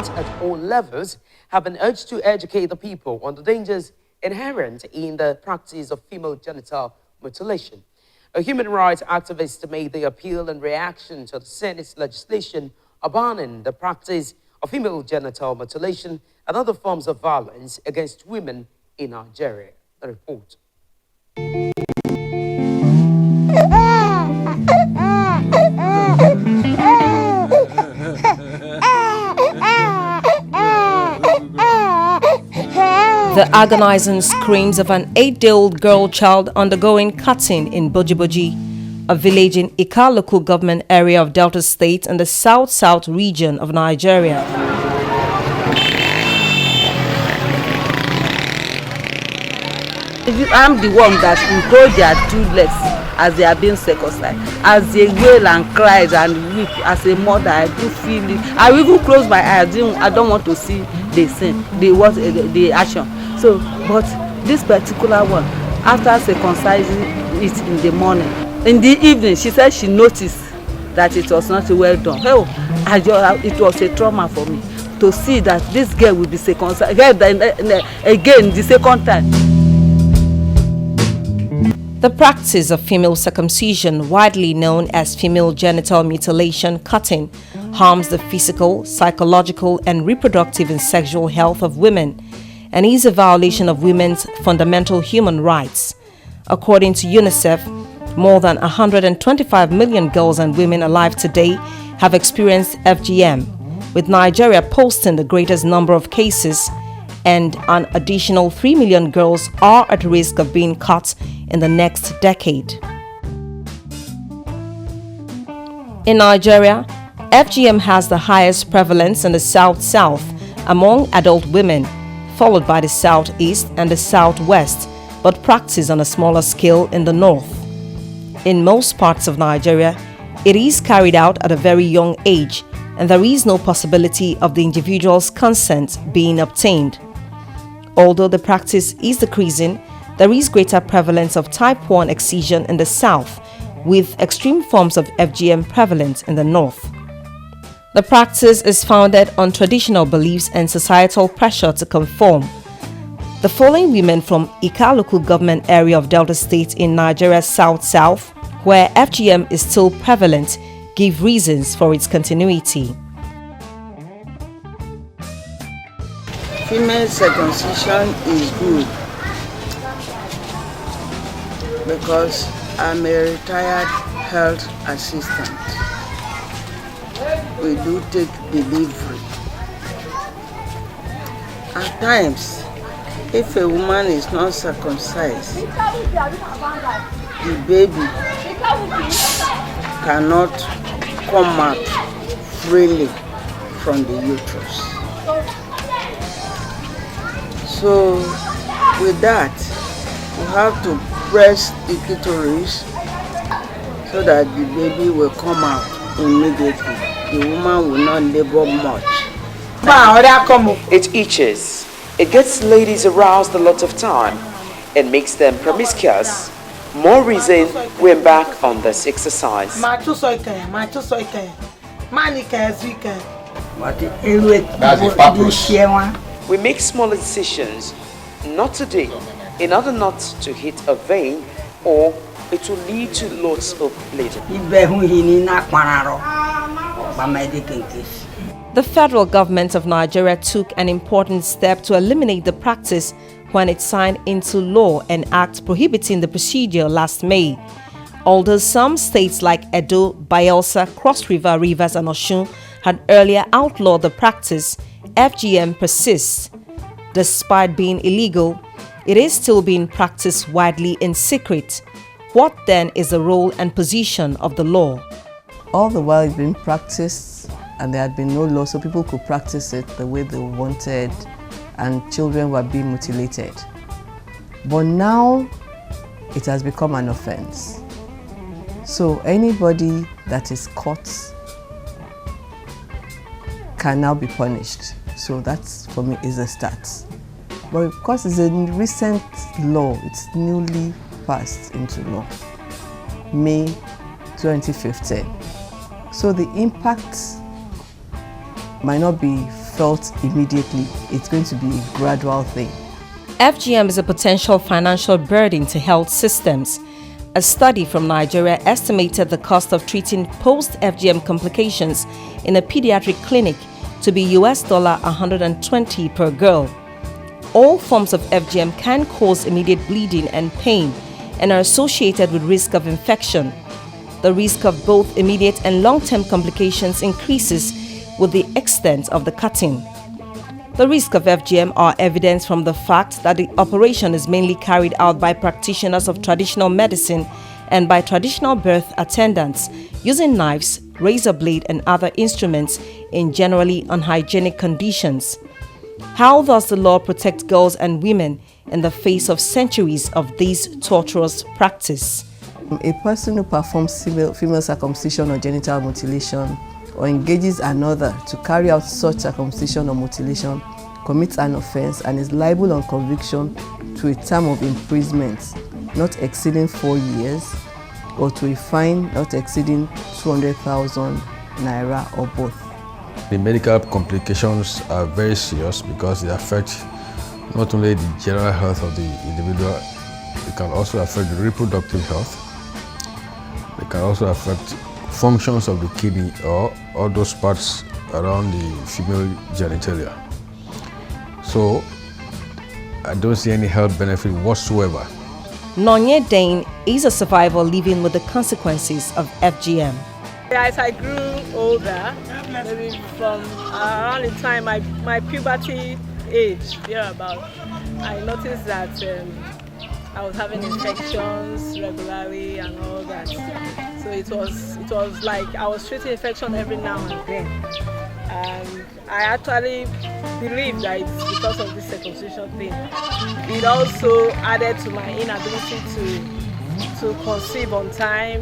government at all levels have been urged to educate the people on the dangers inherent in the practice of female genital mutilation. A human rights activist made the appeal in reaction to the Senate's legislation abandoning the practice of female genital mutilation and other forms of violence against women in Nigeria. The report. The agonizing screams of an 8-day-old girl child undergoing cutting in Bojiboji, a village in Ika local government area of Delta State in the south-south region of Nigeria. I'm the one that will hold their 2 legs as they are being circumcised. As they wail and cry and weep, as a mother, I do feel it. I will even close my eyes. I don't want to see the scene, the action. So, but this particular one, after circumcising it in the morning, in the evening, she said she noticed that it was not well done. Oh, it was a trauma for me to see that this girl will be circumcised again the second time. The practice of female circumcision, widely known as female genital mutilation cutting, harms the physical, psychological, and reproductive and sexual health of women and is a violation of women's fundamental human rights. According to UNICEF, more than 125 million girls and women alive today have experienced FGM, with Nigeria posting the greatest number of cases, and an additional 3 million girls are at risk of being cut in the next decade. In Nigeria, FGM has the highest prevalence in the South-South among adult women, followed by the Southeast and the Southwest, but practiced on a smaller scale in the North. In most parts of Nigeria, it is carried out at a very young age, and there is no possibility of the individual's consent being obtained. Although the practice is decreasing, there is greater prevalence of type 1 excision in the South, with extreme forms of FGM prevalent in the North. The practice is founded on traditional beliefs and societal pressure to conform. The following women from Ika local government area of Delta State in Nigeria's South-South, where FGM is still prevalent, give reasons for its continuity. Female circumcision is good because I'm a retired health assistant. We do take delivery. At times, if a woman is not circumcised, the baby cannot come out freely from the uterus. So with that, you have to press the clitoris so that the baby will come out immediately. The woman will not labor much. It itches. It gets ladies aroused a lot of time and makes them promiscuous. More reason we're back on this exercise. That's a populace. We make small incisions, not today, in order not to hit a vein, or it will lead to lots of bleeding. The federal government of Nigeria took an important step to eliminate the practice when it signed into law an act prohibiting the procedure last May. Although some states like Edo, Bayelsa, Cross River, Rivers, and Osun had earlier outlawed the practice, FGM persists. Despite being illegal, it is still being practiced widely in secret. What then is the role and position of the law? All the while it's been practiced and there had been no law, so people could practice it the way they wanted and children were being mutilated. But now it has become an offense. So anybody that is caught can now be punished. So that's, for me, is a start. But because it's a recent law, it's newly passed into law, May 2015. So the impact might not be felt immediately. It's going to be a gradual thing. FGM is a potential financial burden to health systems. A study from Nigeria estimated the cost of treating post-FGM complications in a pediatric clinic to be $120 per girl. All forms of FGM can cause immediate bleeding and pain and are associated with risk of infection. The risk of both immediate and long-term complications increases with the extent of the cutting. The risk of FGM are evident from the fact that the operation is mainly carried out by practitioners of traditional medicine and by traditional birth attendants using knives, razor blade and other instruments in generally unhygienic conditions. How does the law protect girls and women in the face of centuries of this torturous practice? A person who performs female circumcision or genital mutilation or engages another to carry out such circumcision or mutilation commits an offense and is liable on conviction to a term of imprisonment not exceeding 4 years or to a fine not exceeding 200,000 naira or both. The medical complications are very serious because they affect not only the general health of the individual, it can also affect the reproductive health. It can also affect functions of the kidney or all those parts around the female genitalia. So I don't see any health benefit whatsoever. Nonye Dane is a survivor living with the consequences of FGM. As I grew older, maybe from around the time my puberty age, thereabout, I noticed that I was having infections regularly and all that. So it was like I was treating infection every now and then. And I actually believe that it's because of this circumcision thing. It also added to my inability to conceive on time.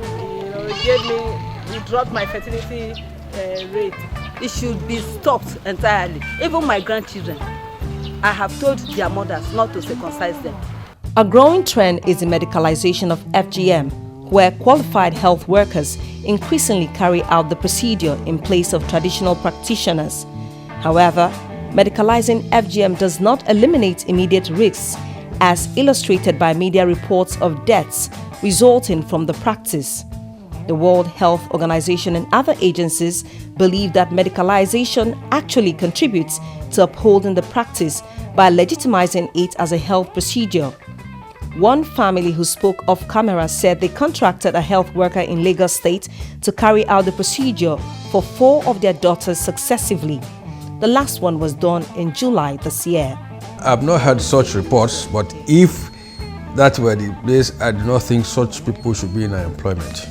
It dropped my fertility rate. It should be stopped entirely. Even my grandchildren, I have told their mothers not to circumcise them. A growing trend is the medicalization of FGM, where qualified health workers increasingly carry out the procedure in place of traditional practitioners. However, medicalizing FGM does not eliminate immediate risks, as illustrated by media reports of deaths resulting from the practice. The World Health Organization and other agencies believe that medicalization actually contributes to upholding the practice by legitimizing it as a health procedure. One family who spoke off camera said they contracted a health worker in Lagos State to carry out the procedure for 4 of their daughters successively. The last one was done in July this year. I've not heard such reports, but if that were the case, I do not think such people should be in employment.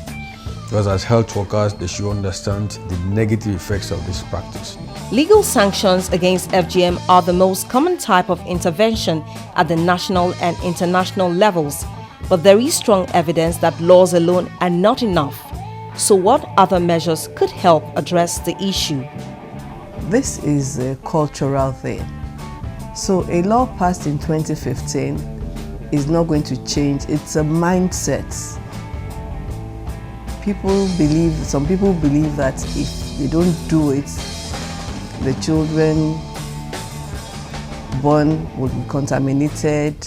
Because as health workers, they should understand the negative effects of this practice. Legal sanctions against FGM are the most common type of intervention at the national and international levels, but there is strong evidence that laws alone are not enough. So what other measures could help address the issue? This is a cultural thing. So a law passed in 2015 is not going to change. It's a mindset. Some people believe that if they don't do it, the children born will be contaminated,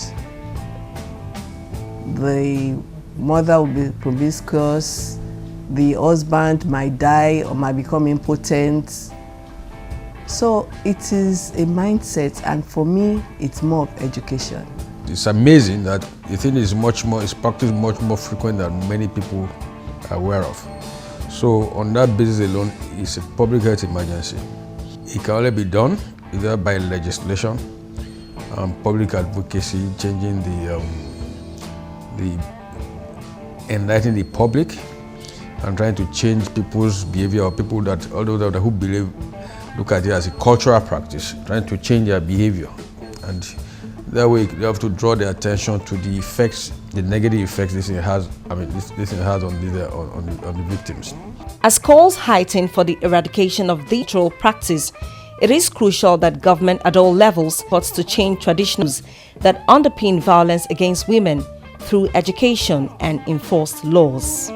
the mother will be promiscuous, the husband might die or might become impotent. So it is a mindset, and for me, it's more of education. It's amazing that the thing is practiced much more frequent than many people are aware of. So on that basis alone, it's a public health emergency. It can only be done either by legislation, public advocacy, changing enlightening the public, and trying to change people's behavior, or people that, who believe, look at it as a cultural practice, trying to change their behavior. And that way you have to draw their attention to the effects, the negative effects this thing has, this thing has on the victims. As calls heighten for the eradication of the troll practice, it is crucial that government at all levels supports to change traditions that underpin violence against women through education and enforced laws.